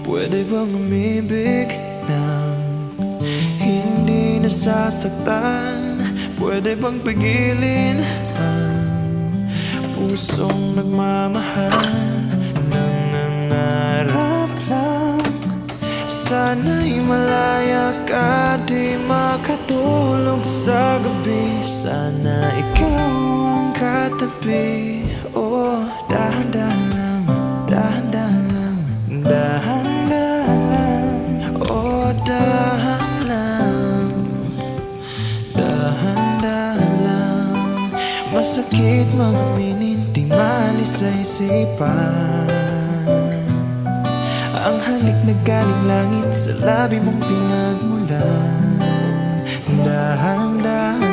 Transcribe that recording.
Pwede bang umibig nang hindi nasasaktan? Pwede bang pigilin ang pusong nagmamahal? Nangangarap lang, sana'y malaya ka, di makatulog sa gabi. Sana ikaw ang katabi. Oh, dahan-dahan lang, dahan-dahan lang, dahan-dahan lang. Oh, dahan lang, dahan-dahan lang. Masakit mag-aminin, di maalis sa isipan ang halik na galing langit sa labi mong pinagmulan. Dahan-dahan